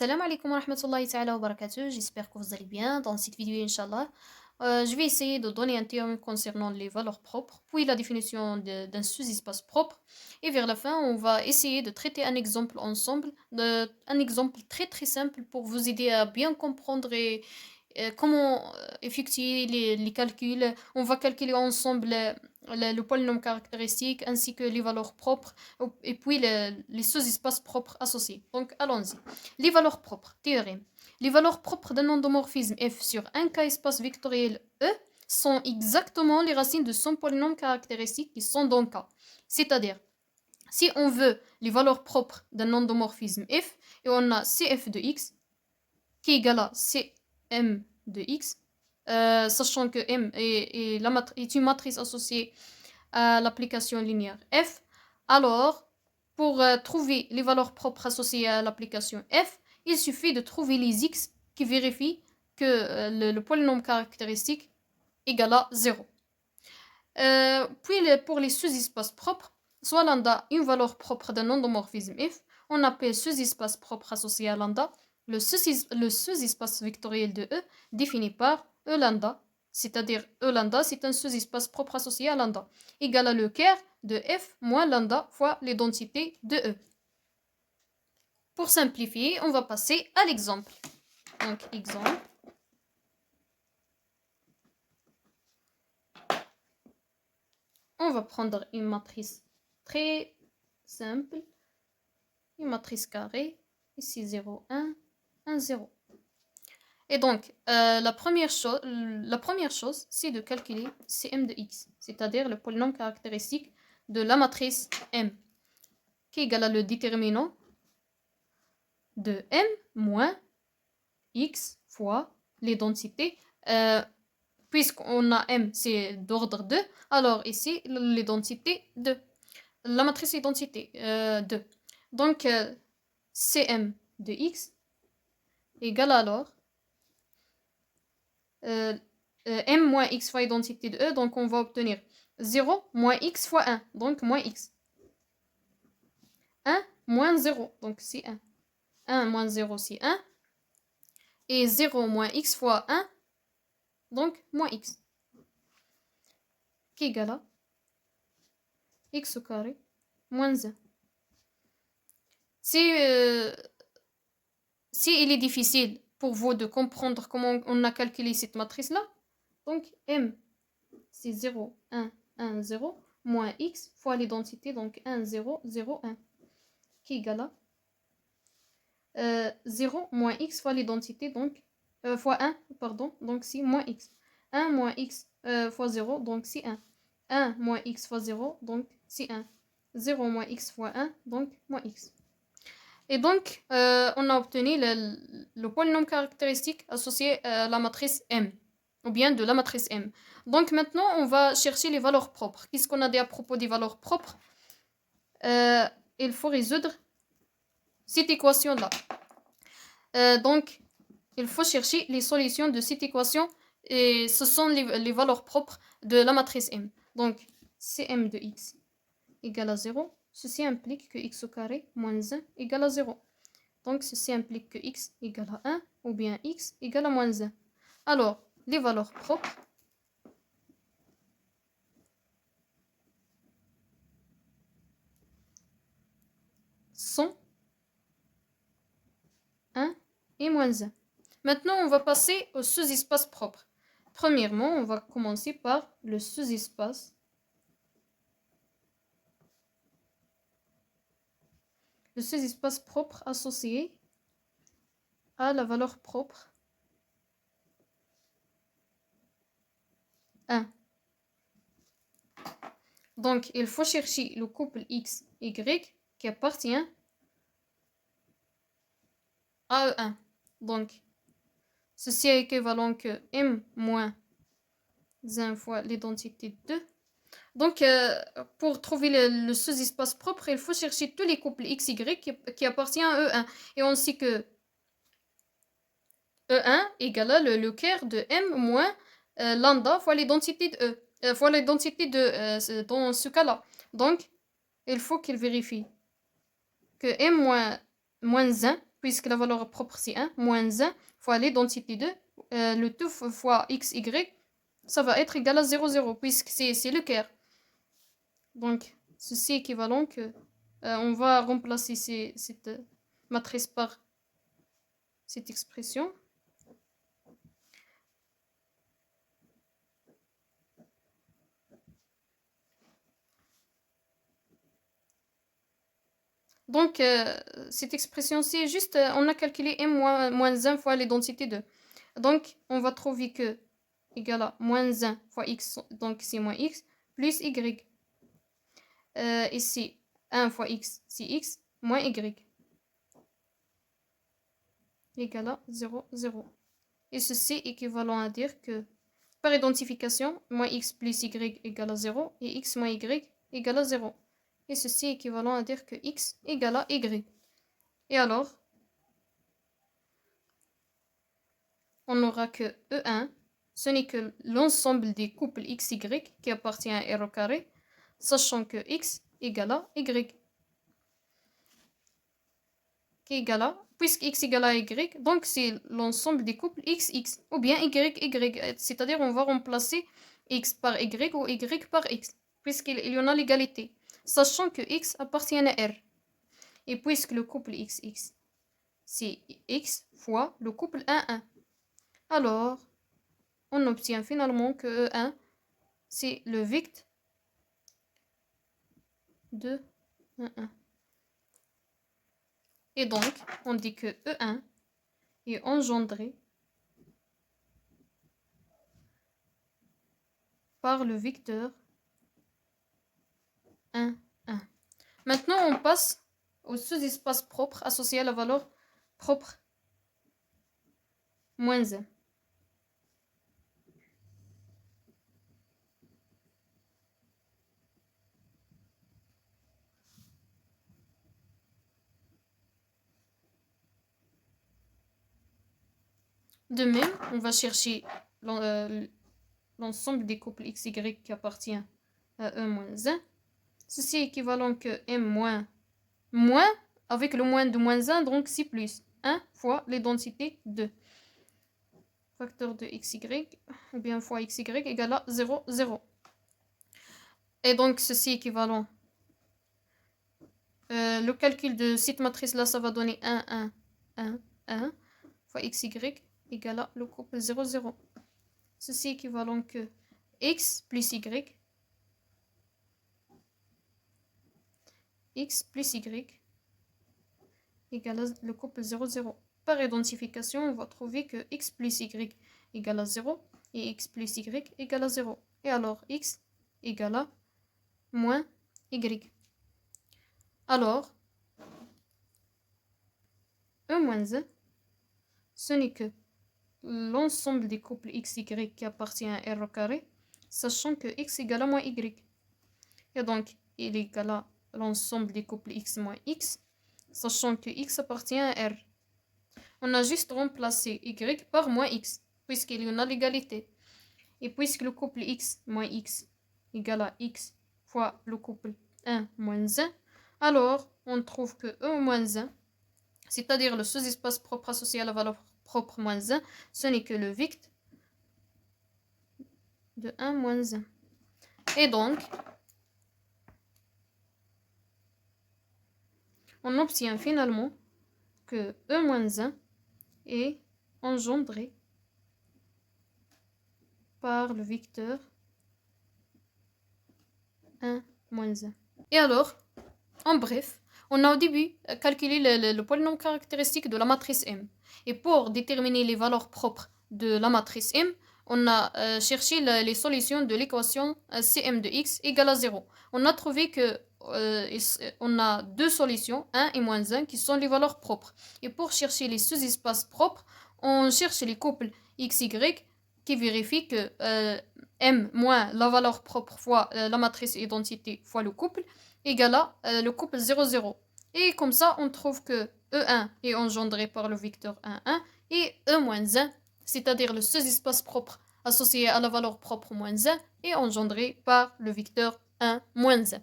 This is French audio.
Salam alaikum wa rahmatullahi ta'ala wa barakatuh. J'espère que vous allez bien. Dans cette vidéo, Inch'Allah, je vais essayer de donner un théorème concernant les valeurs propres, puis la définition d'un sous-espace propre. Et vers la fin, on va essayer de traiter un exemple ensemble, un exemple très très simple pour vous aider à bien comprendre comment effectuer les calculs. On va calculer ensemble le polynôme caractéristique ainsi que les valeurs propres et puis les sous-espaces propres associés. Donc allons-y. Les valeurs propres, théorème. Les valeurs propres d'un endomorphisme f sur un K-espace vectoriel E sont exactement les racines de son polynôme caractéristique qui sont dans K. C'est-à-dire, si on veut les valeurs propres d'un endomorphisme f, et on a Cf de x qui est égal à Cm de x, sachant que M est une matrice associée à l'application linéaire f, alors pour trouver les valeurs propres associées à l'application f, il suffit de trouver les x qui vérifient que le polynôme caractéristique égale à 0. Puis pour les sous-espaces propres, soit lambda une valeur propre d'un endomorphisme f, on appelle sous-espace propre associé à lambda le sous-espace vectoriel de E défini par E lambda, c'est-à-dire E lambda c'est un sous-espace propre associé à lambda, égal à le quart de f moins lambda fois l'identité de E. Pour simplifier, on va passer à l'exemple. Donc, exemple. On va prendre une matrice très simple, une matrice carrée, ici 0, 1, 1, 0. Et donc, la première chose, c'est de calculer Cm de x, c'est-à-dire le polynôme caractéristique de la matrice M, qui est égal à le déterminant de M moins x fois l'identité. Puisqu'on a M, c'est d'ordre 2, alors ici, l'identité 2. La matrice identité 2. Donc, Cm de x égale alors m moins x fois identité de E, donc on va obtenir 0 moins x fois 1, donc moins x. 1 moins 0, donc c'est 1. 1 moins 0, c'est 1. Et 0 moins x fois 1, donc moins x. Qui est égal à x au carré moins 1. Si il est difficile pour vous de comprendre comment on a calculé cette matrice-là, donc m, c'est 0, 1, 1, 0, moins x fois l'identité, donc 1, 0, 0, 1, qui est égal à 0 moins x fois l'identité, donc fois 1, pardon, donc c'est moins x. 1 moins x fois 0, donc c'est 1. 1 moins x fois 0, donc c'est 1. 0 moins x fois 1, donc moins x. Et donc, on a obtenu le polynôme caractéristique associé à la matrice M, ou bien de la matrice M. Donc maintenant, on va chercher les valeurs propres. Qu'est-ce qu'on a dit à propos des valeurs propres? Il faut résoudre cette équation-là. Donc, il faut chercher les solutions de cette équation, et ce sont les valeurs propres de la matrice M. Donc, Cm de x égale à 0. Ceci implique que x au carré moins 1 égale à 0. Donc, ceci implique que x égale à 1 ou bien x égale à moins 1. Alors, les valeurs propres sont 1 et moins 1. Maintenant, on va passer au sous-espace propre. Premièrement, on va commencer par le sous-espace. Le sous-espace propre associé à la valeur propre 1. Donc, il faut chercher le couple x, y qui appartient à E1. Donc, ceci est équivalent que m moins 1 fois l'identité 2. Donc, pour trouver le sous-espace propre, il faut chercher tous les couples x, y qui appartiennent à E1. Et on sait que E1 égale à le quart de m moins lambda fois l'identité de E. Fois l'identité de dans ce cas-là. Donc, il faut qu'il vérifie que m moins 1 puisque la valeur propre c'est 1, moins 1 fois l'identité 2, le tout fois x, y, ça va être égal à 0, 0, puisque c'est le quart. Donc, ceci est équivalent que... on va remplacer cette matrice par cette expression. Donc, cette expression-ci, juste, on a calculé m moins 1 fois l'identité 2. Donc, on va trouver que égal à moins 1 fois x, donc c'est moins x, plus y. Ici, 1 fois x, c'est x, moins y. Égal à 0, 0. Et ceci est équivalent à dire que, par identification, moins x plus y égale à 0, et x moins y égale à 0. Et ceci est équivalent à dire que x égale à y. Et alors, on n'aura que E1, ce n'est que l'ensemble des couples x, y qui appartient à R au carré, sachant que x égale à y. Qui est égal à, puisque x égale à y, donc c'est l'ensemble des couples x, x, ou bien y, y, c'est-à-dire on va remplacer x par y ou y par x, puisqu'il y en a l'égalité, sachant que x appartient à R. Et puisque le couple x, x, c'est x fois le couple 1, 1. Alors, on obtient finalement que E1, c'est le vecteur de 1, 1. Et donc, on dit que E1 est engendré par le vecteur 1, 1. Maintenant, on passe au sous-espace propre associé à la valeur propre moins 1. De même, on va chercher l'ensemble des couples x, y qui appartient à E moins 1. Ceci est équivalent que m moins, avec le moins de moins 1, donc c'est plus 1 fois l'identité 2. Facteur de xy, ou bien fois xy égale à 0, 0. Et donc, ceci est équivalent. Le calcul de cette matrice-là, ça va donner 1, 1, 1, 1 fois xy égale à le couple 0, 0. Ceci est équivalent que x plus y, x plus y égale à le couple 0, 0. Par identification, on va trouver que x plus y égale à 0 et x plus y égale à 0. Et alors, x égale à moins y. Alors, E moins 1, ce n'est que l'ensemble des couples x, y qui appartient à R au carré, sachant que x égale à moins y. Et donc, il est égal à l'ensemble des couples x moins x, sachant que x appartient à R. On a juste remplacé y par moins x, puisqu'il y en a l'égalité. Et puisque le couple x moins x égale à x fois le couple 1 moins 1, alors on trouve que E moins 1, c'est-à-dire le sous-espace propre associé à la valeur propre moins 1, ce n'est que le vecteur de 1 moins 1. Et donc, on obtient finalement que E moins 1 est engendré par le vecteur 1 moins 1. Et alors, en bref, on a au début calculé le polynôme caractéristique de la matrice M. Et pour déterminer les valeurs propres de la matrice M, on a cherché les solutions de l'équation Cm de x égale à 0. On a trouvé que on a deux solutions, 1 et moins 1, qui sont les valeurs propres. Et pour chercher les sous-espaces propres, on cherche les couples x, y qui vérifient que M moins la valeur propre fois la matrice identité fois le couple égale à le couple 0, 0. Et comme ça, on trouve que E1 est engendré par le vecteur 1, 1 et E-1, c'est-à-dire le sous-espace propre associé à la valeur propre moins 1, est engendré par le vecteur 1, moins 1.